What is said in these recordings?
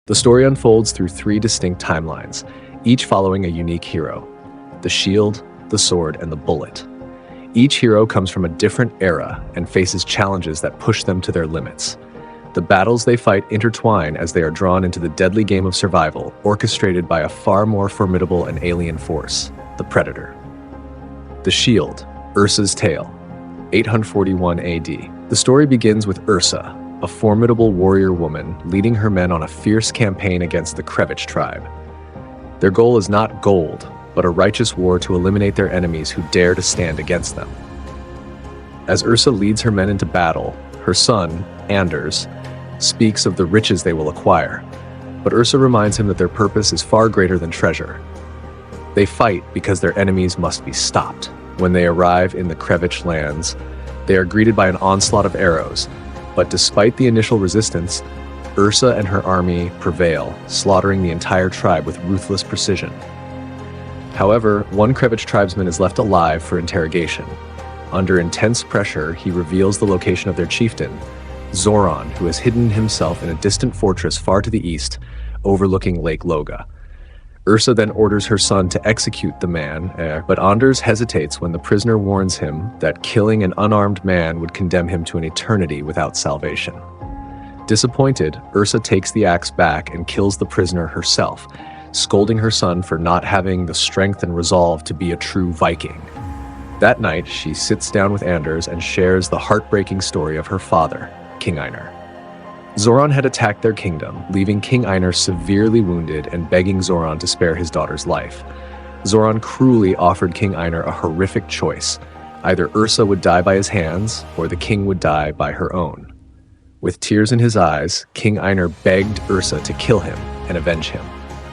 The story unfolds through three distinct timelines, each following a unique hero: the shield, the sword, and the bullet. Each hero comes from a different era and faces challenges that push them to their limits. The battles they fight intertwine as they are drawn into the deadly game of survival, orchestrated by a far more formidable and alien force, the Predator. The Shield, Ursa's Tale, 841 AD. The story begins with Ursa, a formidable warrior woman leading her men on a fierce campaign against the Krevich tribe. Their goal is not gold, but a righteous war to eliminate their enemies who dare to stand against them. As Ursa leads her men into battle, her son, Anders, speaks of the riches they will acquire, but Ursa reminds him that their purpose is far greater than treasure. They fight because their enemies must be stopped. When they arrive in the Krevich lands, they are greeted by an onslaught of arrows, but despite the initial resistance, Ursa and her army prevail, slaughtering the entire tribe with ruthless precision. However, one Krevich tribesman is left alive for interrogation. Under intense pressure, he reveals the location of their chieftain, Zoran, who has hidden himself in a distant fortress far to the east, overlooking Lake Loga. Ursa then orders her son to execute the man, but Anders hesitates when the prisoner warns him that killing an unarmed man would condemn him to an eternity without salvation. Disappointed, Ursa takes the axe back and kills the prisoner herself, scolding her son for not having the strength and resolve to be a true Viking. That night, she sits down with Anders and shares the heartbreaking story of her father, King Einar. Zoran had attacked their kingdom, leaving King Einar severely wounded and begging Zoran to spare his daughter's life. Zoran cruelly offered King Einar a horrific choice. Either Ursa would die by his hands, or the king would die by her own. With tears in his eyes, King Einar begged Ursa to kill him and avenge him.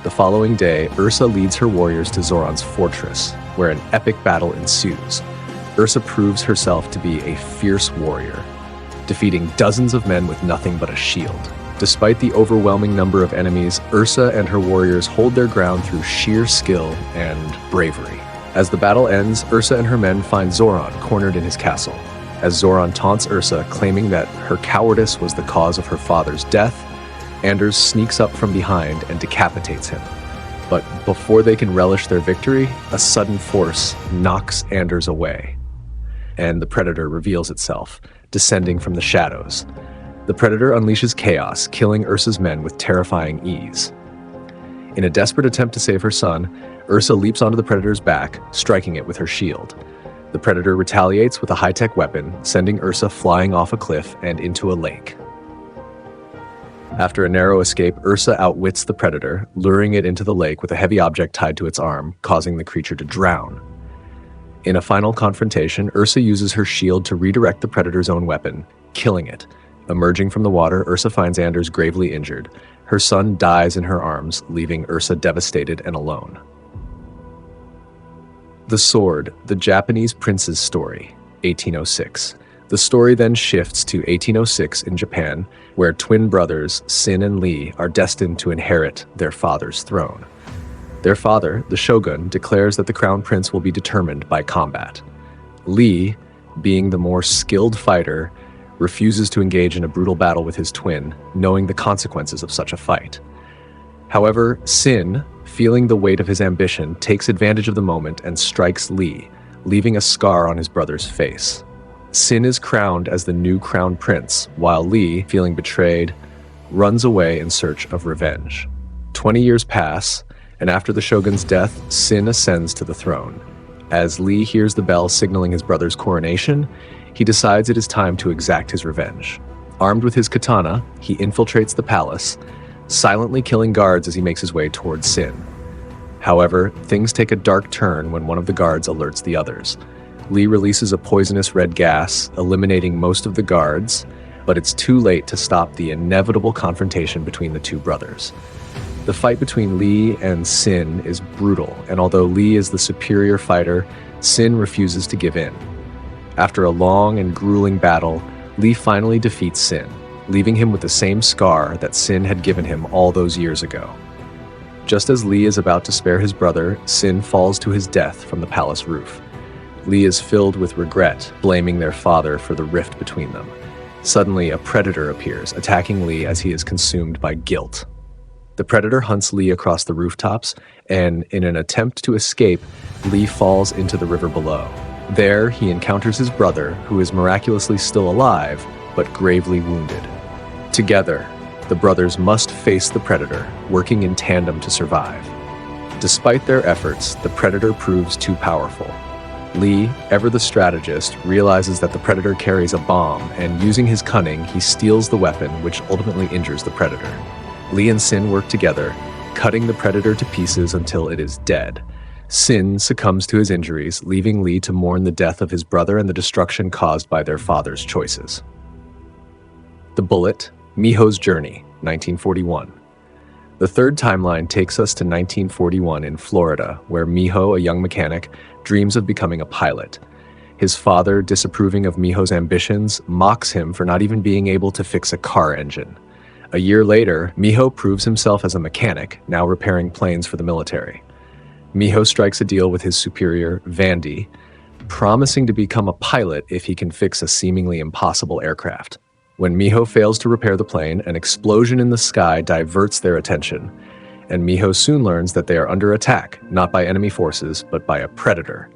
The following day, Ursa leads her warriors to Zoran's fortress, where an epic battle ensues. Ursa proves herself to be a fierce warrior, defeating dozens of men with nothing but a shield. Despite the overwhelming number of enemies, Ursa and her warriors hold their ground through sheer skill and bravery. As the battle ends, Ursa and her men find Zoran cornered in his castle. As Zoran taunts Ursa, claiming that her cowardice was the cause of her father's death, Anders sneaks up from behind and decapitates him. But before they can relish their victory, a sudden force knocks Anders away, and the Predator reveals itself, descending from the shadows. The Predator unleashes chaos, killing Ursa's men with terrifying ease. In a desperate attempt to save her son, Ursa leaps onto the Predator's back, striking it with her shield. The Predator retaliates with a high-tech weapon, sending Ursa flying off a cliff and into a lake. After a narrow escape, Ursa outwits the Predator, luring it into the lake with a heavy object tied to its arm, causing the creature to drown. In a final confrontation, Ursa uses her shield to redirect the Predator's own weapon, killing it. Emerging from the water, Ursa finds Anders gravely injured. Her son dies in her arms, leaving Ursa devastated and alone. The Sword, the Japanese Prince's Story, 1806. The story then shifts to 1806 in Japan, where twin brothers, Sin and Lee, are destined to inherit their father's throne. Their father, the shogun, declares that the crown prince will be determined by combat. Lee, being the more skilled fighter, refuses to engage in a brutal battle with his twin, knowing the consequences of such a fight. However, Sin, feeling the weight of his ambition, takes advantage of the moment and strikes Lee, leaving a scar on his brother's face. Sin is crowned as the new crown prince, while Lee, feeling betrayed, runs away in search of revenge. 20 years pass, and after the shogun's death, Sin ascends to the throne. As Lee hears the bell signaling his brother's coronation, he decides it is time to exact his revenge. Armed with his katana, he infiltrates the palace, silently killing guards as he makes his way towards Sin. However, things take a dark turn when one of the guards alerts the others. Lee releases a poisonous red gas, eliminating most of the guards, but it's too late to stop the inevitable confrontation between the two brothers. The fight between Lee and Sin is brutal, and although Lee is the superior fighter, Sin refuses to give in. After a long and grueling battle, Lee finally defeats Sin, leaving him with the same scar that Sin had given him all those years ago. Just as Lee is about to spare his brother, Sin falls to his death from the palace roof. Lee is filled with regret, blaming their father for the rift between them. Suddenly, a predator appears, attacking Lee as he is consumed by guilt. The Predator hunts Lee across the rooftops, and in an attempt to escape, Lee falls into the river below. There, he encounters his brother, who is miraculously still alive, but gravely wounded. Together, the brothers must face the Predator, working in tandem to survive. Despite their efforts, the Predator proves too powerful. Lee, ever the strategist, realizes that the Predator carries a bomb, and using his cunning, he steals the weapon, which ultimately injures the Predator. Lee and Sin work together, cutting the Predator to pieces until it is dead. Sin succumbs to his injuries, leaving Lee to mourn the death of his brother and the destruction caused by their father's choices. The Bullet, Miho's Journey, 1941. The third timeline takes us to 1941 in Florida, where Miho, a young mechanic, dreams of becoming a pilot. His father, disapproving of Miho's ambitions, mocks him for not even being able to fix a car engine. A year later, Miho proves himself as a mechanic, now repairing planes for the military. Miho strikes a deal with his superior, Vandy, promising to become a pilot if he can fix a seemingly impossible aircraft. When Miho fails to repair the plane, an explosion in the sky diverts their attention, and Miho soon learns that they are under attack, not by enemy forces, but by a predator.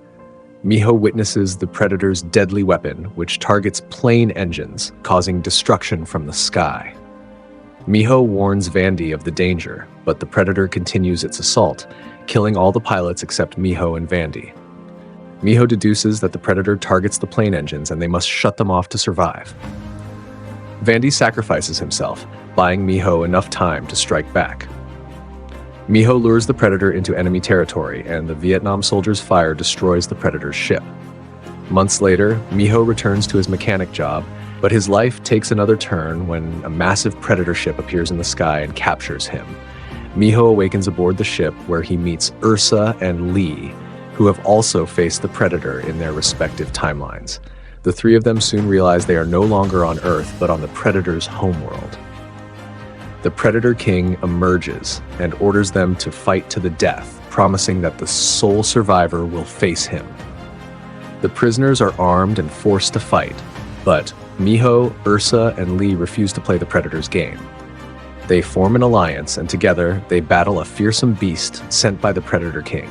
Miho witnesses the predator's deadly weapon, which targets plane engines, causing destruction from the sky. Miho warns Vandy of the danger, but the predator continues its assault, killing all the pilots except Miho and Vandy. Miho deduces that the predator targets the plane engines and they must shut them off to survive. Vandy sacrifices himself, buying Miho enough time to strike back. Miho lures the predator into enemy territory, and the Vietnam soldiers' fire destroys the predator's ship. Months later, Miho returns to his mechanic job, but his life takes another turn when a massive predator ship appears in the sky and captures him. Miho awakens aboard the ship, where he meets Ursa and Lee, who have also faced the predator in their respective timelines. The three of them soon realize they are no longer on Earth, but on the Predator's homeworld. The Predator King emerges and orders them to fight to the death, promising that the sole survivor will face him. The prisoners are armed and forced to fight, but Miho, Ursa, and Lee refuse to play the Predator's game. They form an alliance, and together they battle a fearsome beast sent by the Predator King.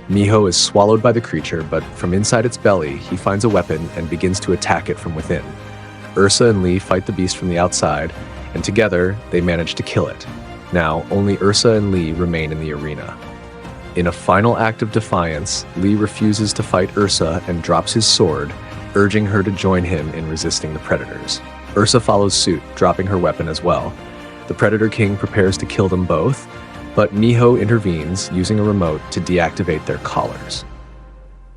Miho is swallowed by the creature, but from inside its belly, he finds a weapon and begins to attack it from within. Ursa and Lee fight the beast from the outside, and together they manage to kill it. Now, only Ursa and Lee remain in the arena. In a final act of defiance, Lee refuses to fight Ursa and drops his sword, urging her to join him in resisting the predators. Ursa follows suit, dropping her weapon as well. The Predator King prepares to kill them both, but Miho intervenes, using a remote to deactivate their collars.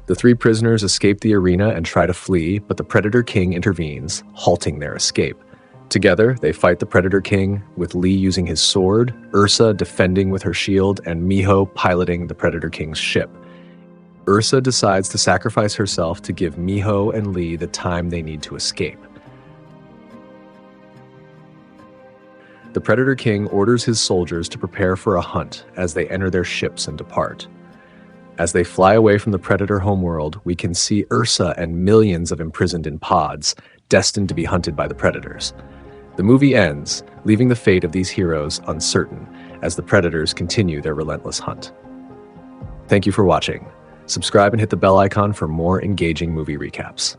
The three prisoners escape the arena and try to flee, but the Predator King intervenes, halting their escape. Together, they fight the Predator King, with Lee using his sword, Ursa defending with her shield, and Miho piloting the Predator King's ship. Ursa decides to sacrifice herself to give Miho and Lee the time they need to escape. The Predator King orders his soldiers to prepare for a hunt as they enter their ships and depart. As they fly away from the Predator homeworld, we can see Ursa and millions of imprisoned in pods, destined to be hunted by the predators. The movie ends, leaving the fate of these heroes uncertain as the predators continue their relentless hunt. Thank you for watching. Subscribe and hit the bell icon for more engaging movie recaps.